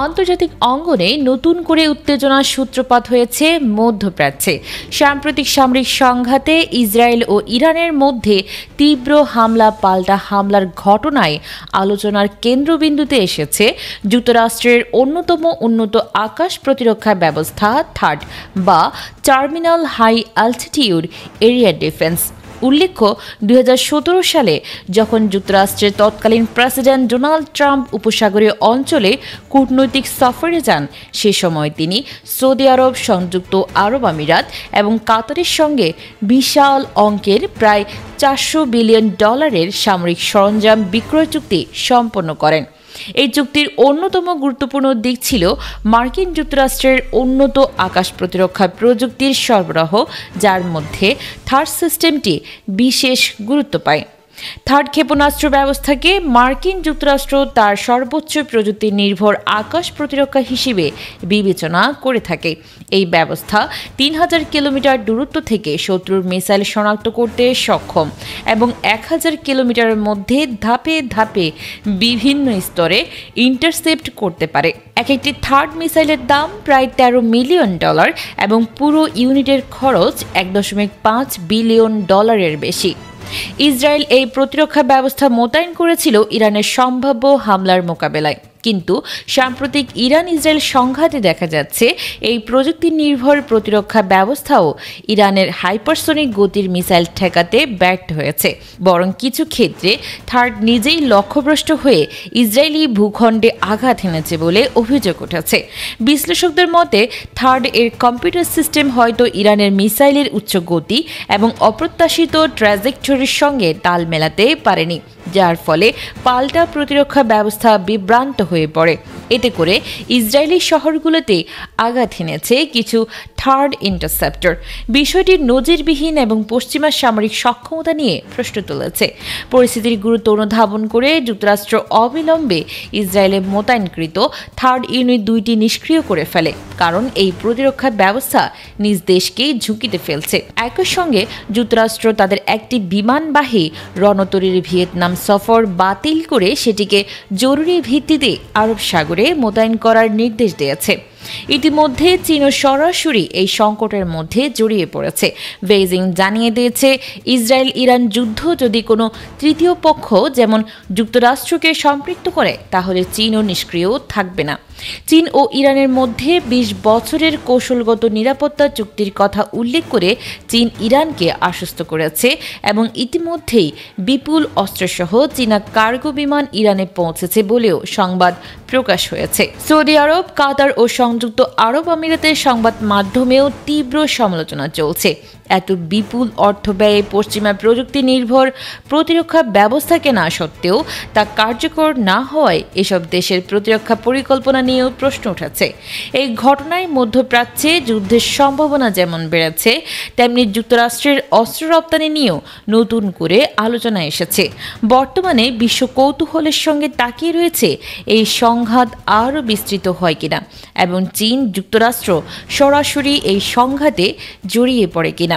আন্তর্জাতিক অঙ্গনে নতুন করে উত্তেজনার সূত্রপাত হয়েছে মধ্যপ্রাচ্যে। সাম্প্রতিক সামরিক সংঘাতে ইসরায়েল ও ইরানের মধ্যে তীব্র হামলা পাল্টা হামলার ঘটনায় আলোচনার কেন্দ্রবিন্দুতে এসেছে যুক্তরাষ্ট্রের অন্যতম উন্নত আকাশ প্রতিরক্ষা ব্যবস্থা থার্ড বা terminal high altitude area defence. উল্লেখ্য, ২০১৭ সালে যখন যুক্তরাষ্ট্রের তৎকালীন প্রেসিডেন্ট ডোনাল্ড ট্রাম্প উপসাগরীয় অঞ্চলে কূটনৈতিক সফরে যান, সে সময় তিনি সৌদি আরব, সংযুক্ত আরব আমিরাত এবং কাতারের সঙ্গে বিশাল অঙ্কের প্রায় $400 বিলিয়ন সামরিক সরঞ্জাম বিক্রয় চুক্তি সম্পন্ন করেন। এই চুক্তির অন্যতম গুরুত্বপূর্ণ দিক ছিল মার্কিন যুক্তরাষ্ট্রের উন্নত আকাশ প্রতিরক্ষা প্রযুক্তির সরবরাহ, যার মধ্যে থার্ড সিস্টেমটি বিশেষ গুরুত্ব পায়। থার্ড ক্ষেপণাস্ত্র ব্যবস্থাকে মার্কিন যুক্তরাষ্ট্র তার সর্বোচ্চ প্রযুক্তি নির্ভর আকাশ প্রতিরক্ষা হিসেবে বিবেচনা করে থাকে। এই ব্যবস্থা ৩০০০ কিলোমিটার দূরত্ব থেকে শত্রুর মিসাইল শনাক্ত করতে সক্ষম এবং ১০০০ কিলোমিটারের মধ্যে ধাপে ধাপে বিভিন্ন স্তরে ইন্টারসেপ্ট করতে পারে। একটি থার্ড মিসাইলের দাম প্রায় $১৩ মিলিয়ন এবং পুরো ইউনিটের খরচ $১.৫ বিলিয়ন বেশি। ইসরায়েল এই প্রতিরক্ষা ব্যবস্থা মোতায়েন করেছিল ইরানের সম্ভাব্য হামলার মোকাবেলায়, কিন্তু সাম্প্রতিক ইরান ইসরায়েল সংঘাতে দেখা যাচ্ছে এই প্রযুক্তি নির্ভর প্রতিরক্ষা ব্যবস্থাও ইরানের হাইপারসোনিক গতির মিসাইল ঠেকাতে ব্যর্থ হয়েছে। বরং কিছু ক্ষেত্রে থার্ড নিজেই লক্ষ্যভ্রষ্ট হয়ে ইসরায়েলি ভূখণ্ডে আঘাত এনেছে বলে অভিযোগ উঠেছে। বিশ্লেষকদের মতে থার্ড এর কম্পিউটার সিস্টেম হয়তো ইরানের মিসাইলের উচ্চ গতি এবং অপ্রত্যাশিত ট্র্যাজেক্টরির সঙ্গে তাল মেলাতে পারেনি, যার ফলে পাল্টা প্রতিরক্ষা ব্যবস্থা বিভ্রান্ত হয়ে পড়ে। এতে করে ইসরায়েলি শহরগুলোতে আঘাত এনেছে কিছু থার্ড ইন্টারসেপ্টর। বিষয়টি নজিরবিহীন এবং পশ্চিমা সামরিক সক্ষমতা নিয়ে প্রশ্ন তুলেছে। পরিস্থিতির গুরুত্ব অনুধাবন করে যুক্তরাষ্ট্র অবিলম্বে ইসরায়েলে মোতায়েনকৃত থার্ড ইউনিট ২টি নিষ্ক্রিয় করে ফেলে, কারণ এই প্রতিরক্ষা ব্যবস্থা নিজ দেশকেই ঝুঁকিতে ফেলছে। একই সঙ্গে যুক্তরাষ্ট্র তাদের একটি বিমানবাহী রণতরীর ভিয়েতনাম সফর বাতিল করে সেটিকে জরুরি ভিত্তিতে আরব সাগরে মোতায়েন করার নির্দেশ দিয়েছে। ইতিমধ্যে চীনও সরাসরি এই সংকটের মধ্যে জড়িয়ে পড়েছে। বেইজিং জানিয়ে দিয়েছে, ইসরায়েল ইরান যুদ্ধ যদি কোনো তৃতীয় পক্ষ যেমন যুক্তরাষ্ট্রকে সম্পৃক্ত করে, তাহলে চীনও নিষ্ক্রিয় থাকবে না। চীন ও ইরানের মধ্যে ২০ বছরের কৌশলগত নিরাপত্তা চুক্তির কথা উল্লেখ করে চীন ইরানকে আশ্বস্ত করেছে এবং ইতিমধ্যেই বিপুল অস্ত্রসহ চীনা কার্গো বিমান ইরানে পৌঁছেছে বলেও সংবাদ প্রকাশ হয়েছে। সৌদি আরব, কাতার ও সংযুক্ত আরব আমিরাতের সংবাদ মাধ্যমেও তীব্র সমালোচনা চলছে। এত বিপুল অর্থ ব্যয়ে পশ্চিমা প্রযুক্তি নির্ভর প্রতিরক্ষা ব্যবস্থা কেনা সত্ত্বেও তা কার্যকর না হওয়ায় এসব দেশের প্রতিরক্ষা পরিকল্পনা নিয়েও প্রশ্ন উঠেছে। এই ঘটনায় মধ্যপ্রাচ্যে যুদ্ধের সম্ভাবনা যেমন বেড়েছে, তেমনি যুক্তরাষ্ট্রের অস্ত্র রপ্তানি নিয়েও নতুন করে আলোচনা এসেছে। বর্তমানে বিশ্ব কৌতূহলের সঙ্গে তাকিয়ে রয়েছে এই সংঘাত আরও বিস্তৃত হয় কিনা এবং চীন যুক্তরাষ্ট্র সরাসরি এই সংঘাতে জড়িয়ে পড়ে কিনা।